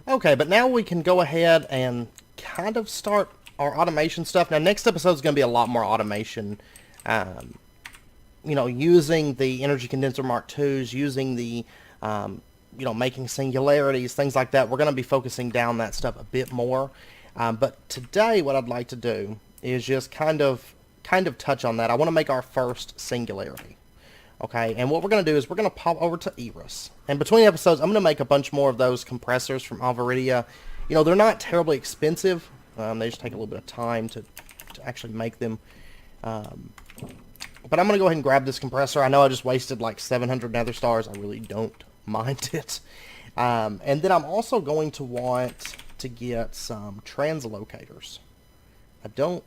Okay, but now we can go ahead and kind of start our automation stuff. Now, next episode is going to be a lot more automation, you know, using the energy condenser Mark IIs, using the, you know, making singularities, things like that. We're going to be focusing down that stuff a bit more. But today, what I'd like to do is just kind of touch on that. I want to make our first singularity. Okay, and what we're going to do is we're going to pop over to Eris. And between episodes, I'm going to make a bunch more of those compressors from Alvaridia. You know, they're not terribly expensive. They just take a little bit of time to actually make them. But I'm going to go ahead and grab this compressor. I know I just wasted like 700 nether stars. I really don't mind it. And then I'm also going to want to get some translocators. I do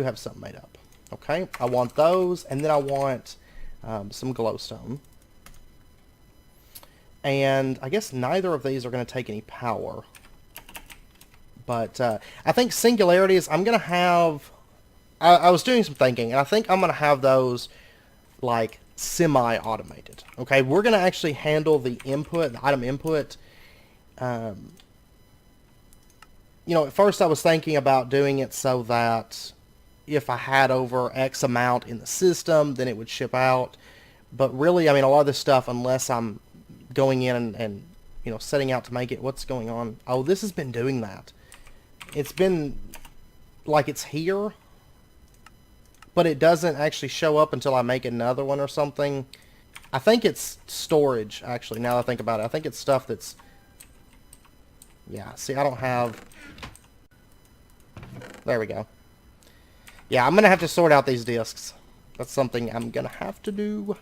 have some made up. Okay, I want those, and then I want some glowstone. And I guess neither of these are going to take any power. But I think singularities, I'm going to have... I was doing some thinking, and I think I'm going to have those, like, semi-automated. Okay, we're going to actually handle the input, the item input. You know, at first I was thinking about doing it so that if I had over X amount in the system, then it would ship out. But really, I mean, a lot of this stuff, unless I'm going in and you know, setting out to make it, what's going on? Oh, this has been doing that. It's been, like, it's here, but it doesn't actually show up until I make another one or something. I think it's storage, actually, now that I think about it. I think it's stuff that's... Yeah, see, I don't have... There we go. Yeah, I'm going to have to sort out these discs. That's something I'm going to have to do.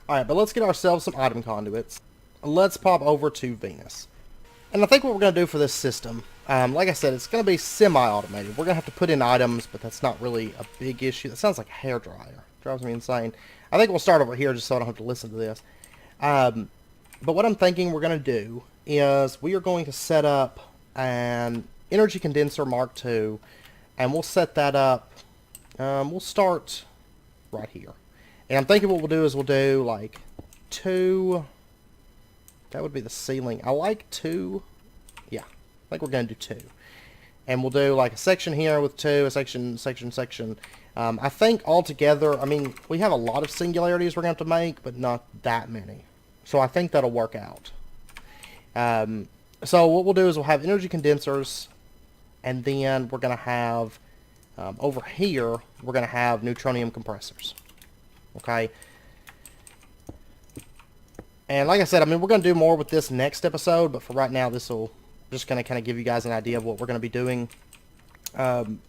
Alright, but let's get ourselves some item conduits. Let's pop over to Venus. And I think what we're going to do for this system, like I said, it's going to be semi-automated. We're going to have to put in items, but that's not really a big issue. That sounds like a hairdryer. Drives me insane. I think we'll start over here just so I don't have to listen to this. But what I'm thinking we're going to do is we are going to set up an energy condenser Mark II, and we'll set that up. We'll start right here. And I'm thinking what we'll do is we'll do like 2... That would be the ceiling. I like 2. Yeah, I think we're going to do 2. And we'll do like a section here with 2, a section. I think altogether, I mean, we have a lot of singularities we're going to have to make, but not that many. So I think that'll work out. So what we'll do is we'll have energy condensers, and then we're going to have, over here, we're going to have neutronium compressors. Okay? And like I said, I mean, we're going to do more with this next episode, but for right now, this will just going to kind of give you guys an idea of what we're going to be doing. And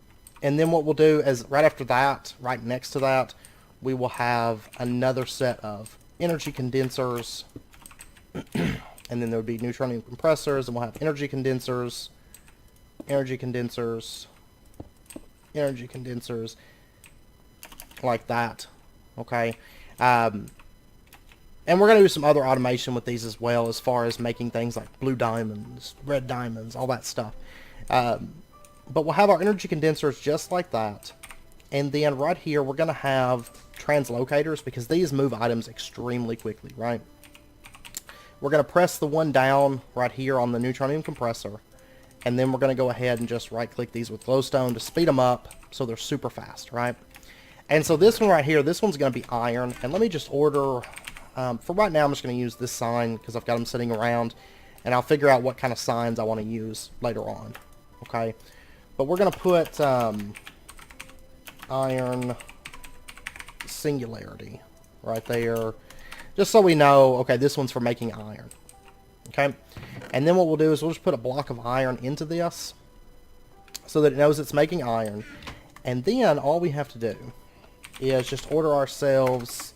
then what we'll do is, right after that, right next to that, we will have another set of energy condensers. And then there would be neutronium compressors, and we'll have energy condensers, energy condensers, energy condensers, like that. Okay? And we're going to do some other automation with these as well, as far as making things like blue diamonds, red diamonds, all that stuff. But we'll have our energy condensers just like that. And then right here, we're going to have translocators, because these move items extremely quickly, right? We're going to press the one down right here on the neutronium compressor. And then we're going to go ahead and just right-click these with glowstone to speed them up so they're super fast, right? And so this one right here, this one's going to be iron. And let me just order... for right now, I'm just going to use this sign because I've got them sitting around. And I'll figure out what kind of signs I want to use later on. Okay? But we're going to put iron singularity right there. Just so we know, okay, this one's for making iron. Okay? And then what we'll do is we'll just put a block of iron into this so that it knows it's making iron. And then all we have to do is just order ourselves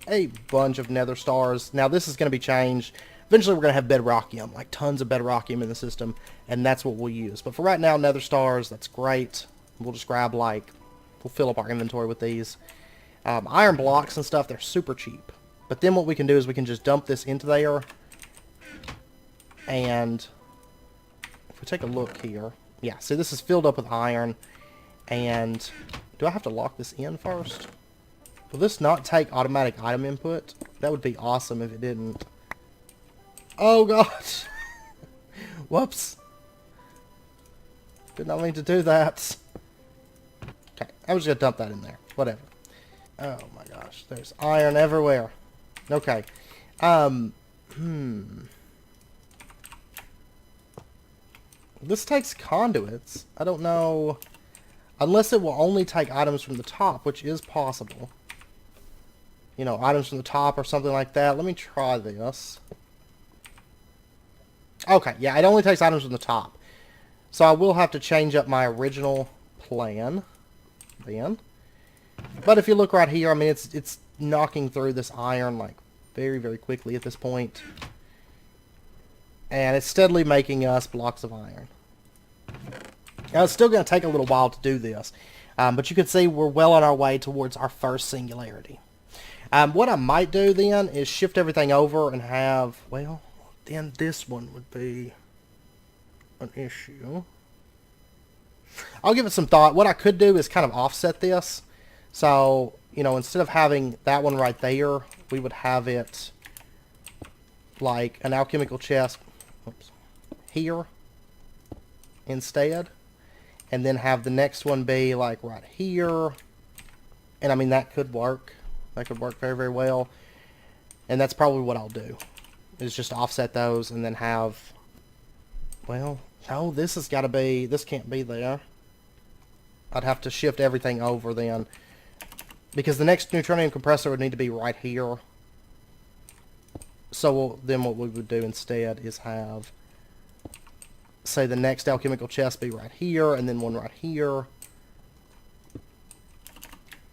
a bunch of nether stars. Now this is going to be changed. Eventually we're going to have bedrockium, like tons of bedrockium in the system, and that's what we'll use. But for right now, nether stars, that's great. We'll just grab like, we'll fill up our inventory with these. Iron blocks and stuff, they're super cheap. But then what we can do is we can just dump this into there. And if we take a look here, yeah, see this is filled up with iron. And do I have to lock this in first? Will this not take automatic item input? That would be awesome if it didn't. Oh gosh. Whoops. Did not mean to do that. Okay, I'm just gonna dump that in there. Whatever. Oh my gosh, there's iron everywhere. Okay. This takes conduits. I don't know. Unless it will only take items from the top, which is possible. You know, items from the top or something like that. Let me try this. Okay, yeah, it only takes items from the top. So I will have to change up my original plan then. But if you look right here, I mean, it's knocking through this iron, like, very, very quickly at this point. And it's steadily making us blocks of iron. Now, it's still going to take a little while to do this. But you can see we're well on our way towards our first singularity. What I might do then is shift everything over and have, well, then this one would be an issue. I'll give it some thought. What I could do is kind of offset this. So, you know, instead of having that one right there, we would have it like an alchemical chest here instead. And then have the next one be like right here. And I mean, that could work. That could work very, very well. And that's probably what I'll do. Is just offset those and then have... Well, no, this has got to be... This can't be there. I'd have to shift everything over then. Because the next neutronium compressor would need to be right here. So then what we would do instead is have... Say the next alchemical chest be right here, and then one right here.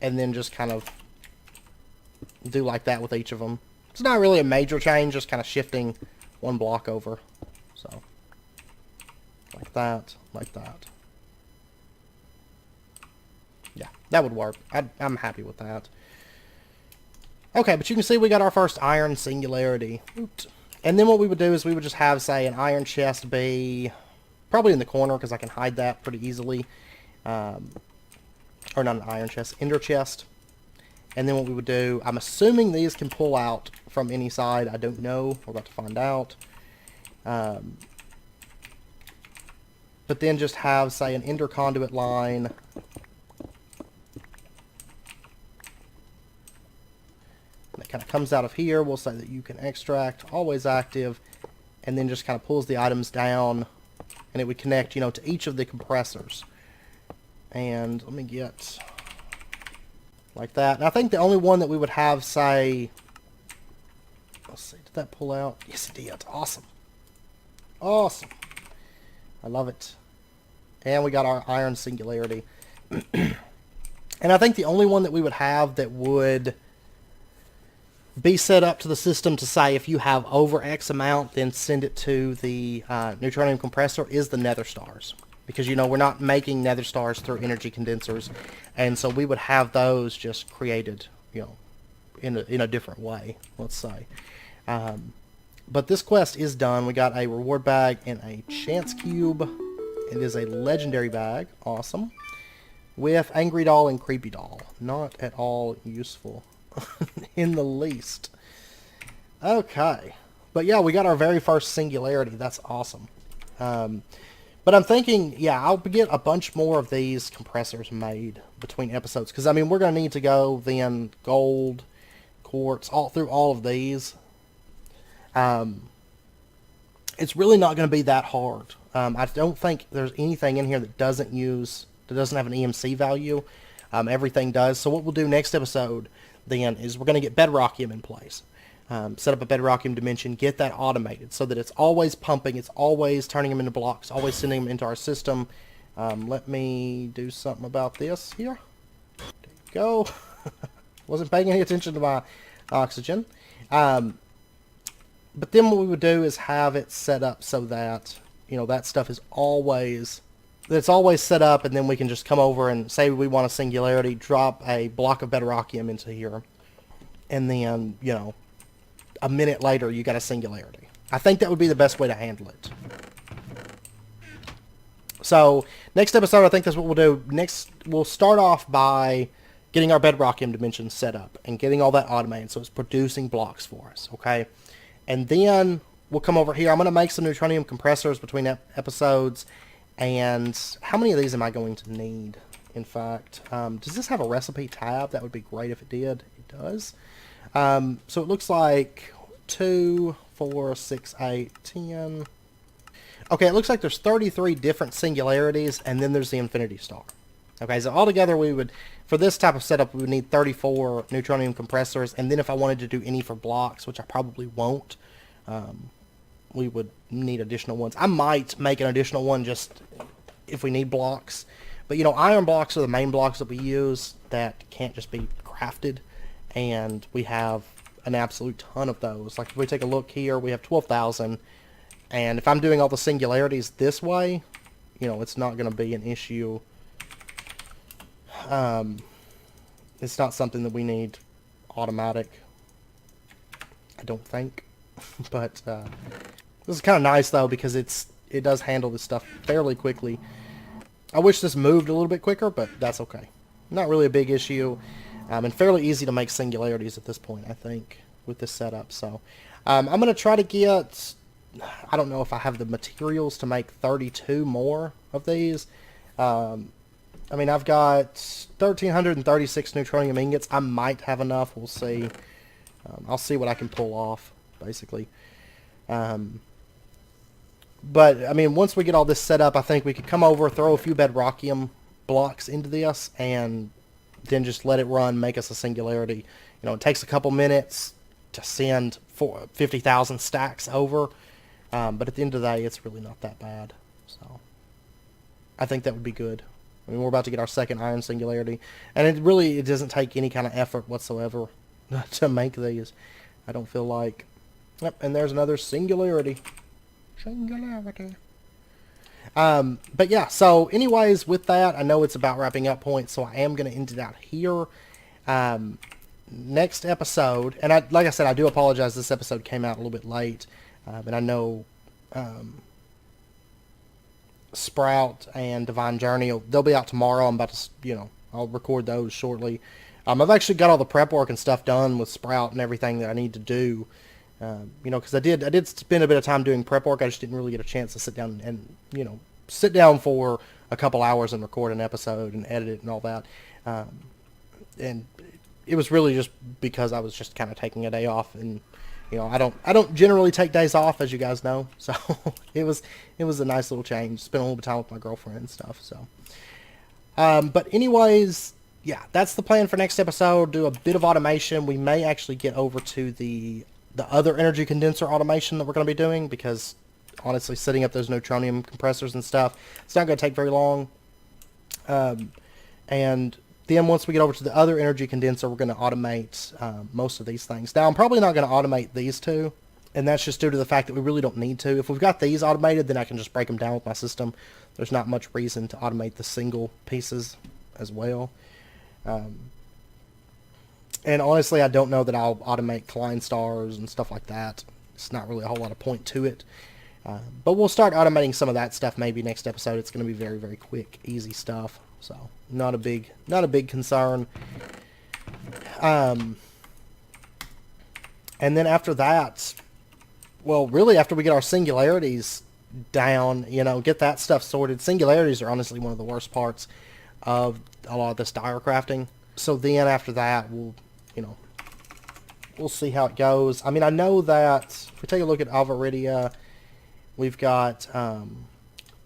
And then just kind of do like that with each of them. It's not really a major change, just kind of shifting one block over. So, like that, like that. Yeah, that would work. I'm happy with that. Okay, but you can see we got our first iron singularity. Oops. And then what we would do is we would just have, say, an iron chest be probably in the corner, because I can hide that pretty easily. Or not an iron chest, ender chest. And then what we would do, I'm assuming these can pull out from any side. I don't know. We're about to find out. But but then just have, say, an interconduit line that kind of comes out of here. We'll say that you can extract, always active, and then just kind of pulls the items down, and it would connect, to each of the compressors. And let me get like that. And I think the only one that we would have, say, let's see, did that pull out? Yes, it did. Awesome. Awesome. I love it. And we got our iron singularity. And I think the only one that we would have that would be set up to the system to say if you have over X amount, then send it to the neutronium compressor is the nether stars. Because, we're not making nether stars through energy condensers. And so we would have those just created, in a different way, let's say. But this quest is done. We got a reward bag and a chance cube. It is a legendary bag. Awesome. With Angry Doll and Creepy Doll. Not at all useful. In the least. Okay. But yeah, we got our very first singularity. That's awesome. But I'm thinking, yeah, I'll get a bunch more of these compressors made between episodes. Because, we're going to need to go then gold, quartz, all through all of these. It's really not going to be that hard. I don't think there's anything in here that doesn't have an EMC value. Everything does. So what we'll do next episode then is we're going to get bedrockium in place. Set up a bedrockium dimension, get that automated so that it's always pumping, it's always turning them into blocks, always sending them into our system. Let me do something about this here. There you go. Wasn't paying any attention to my oxygen. But then what we would do is have it set up so that, that stuff is always set up, and then we can just come over and say we want a singularity, drop a block of bedrockium into here, and then, a minute later you got a singularity. I think that would be the best way to handle it. So, next episode, I think that's what we'll do. Next, we'll start off by getting our bedrockium dimension set up and getting all that automated so it's producing blocks for us, okay? And then we'll come over here. I'm going to make some neutronium compressors between episodes. And how many of these am I going to need, in fact? Does this have a recipe tab? That would be great if it did. It does. So it looks like 2, 4, 6, 8, 10. Okay, it looks like there's 33 different singularities, and then there's the infinity star. Okay, so altogether we would, for this type of setup, we would need 34 neutronium compressors, and then if I wanted to do any for blocks, which I probably won't, we would need additional ones. I might make an additional one just if we need blocks. But, iron blocks are the main blocks that we use that can't just be crafted. And we have an absolute ton of those. Like, if we take a look here, we have 12,000. And if I'm doing all the singularities this way, it's not going to be an issue. It's not something that we need automatic. I don't think. But, this is kind of nice, though, because it does handle this stuff fairly quickly. I wish this moved a little bit quicker, but that's okay. Not really a big issue, and fairly easy to make singularities at this point, I think, with this setup. So, I'm going to try to get, I don't know if I have the materials to make 32 more of these. I've got 1,336 neutronium ingots. I might have enough. We'll see. I'll see what I can pull off, basically. But, once we get all this set up, I think we could come over, throw a few bedrockium blocks into this, and then just let it run, make us a singularity. It takes a couple minutes to send 50,000 stacks over, but at the end of the day, it's really not that bad. So, I think that would be good. We're about to get our second iron singularity, and it doesn't take any kind of effort whatsoever to make these. I don't feel like. Yep, and there's another singularity. Singularity. But yeah, so anyways, with that, I know it's about wrapping up point, so I am going to end it out here. Next episode, and like I said, I do apologize, this episode came out a little bit late, and I know Sprout and Divine Journey, they'll be out tomorrow. I'm about to, I'll record those shortly. I've actually got all the prep work and stuff done with Sprout and everything that I need to do. Because I did spend a bit of time doing prep work. I just didn't really get a chance to sit down and sit down for a couple hours and record an episode and edit it and all that. And it was really just because I was just kind of taking a day off, and I don't generally take days off, as you guys know. So it was a nice little change. Spent a little bit of time with my girlfriend and stuff. So, but anyways, yeah, that's the plan for next episode. Do a bit of automation. We may actually get over to the other energy condenser automation that we're going to be doing, because honestly, setting up those neutronium compressors and stuff, it's not going to take very long. And then once we get over to the other energy condenser, we're going to automate most of these things. Now, I'm probably not going to automate these two, and that's just due to the fact that we really don't need to. If we've got these automated, then I can just break them down with my system. There's not much reason to automate the single pieces as well. And honestly, I don't know that I'll automate Klein stars and stuff like that. It's not really a whole lot of point to it. But we'll start automating some of that stuff maybe next episode. It's going to be very, very quick, easy stuff. So not a big concern. And then after that, well, really after we get our singularities down, get that stuff sorted. Singularities are honestly one of the worst parts of a lot of this dire crafting. So then after that, we'll see how it goes. I mean, I know that if we take a look at Alvaridia, we've got,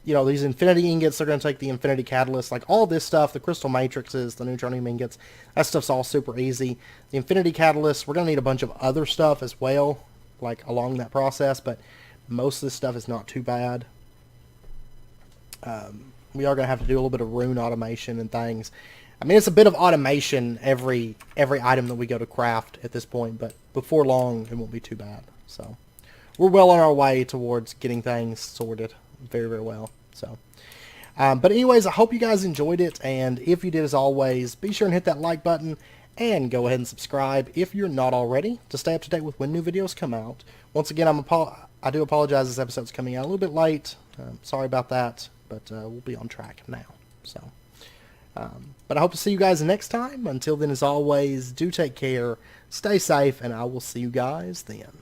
these infinity ingots. They're going to take the infinity catalyst, like all this stuff, the crystal matrices, the neutronium ingots. That stuff's all super easy. The infinity catalyst, we're going to need a bunch of other stuff as well, like along that process, but most of this stuff is not too bad. We are going to have to do a little bit of rune automation and things. I mean, it's a bit of automation every item that we go to craft at this point, but before long, it won't be too bad. So we're well on our way towards getting things sorted very, very well. So, but anyways, I hope you guys enjoyed it, and if you did, as always, be sure and hit that like button, and go ahead and subscribe if you're not already, to stay up to date with when new videos come out. Once again, I do apologize, this episode's coming out a little bit late. Sorry about that, but we'll be on track now. So, but I hope to see you guys next time. Until then, as always, do take care, stay safe, and I will see you guys then.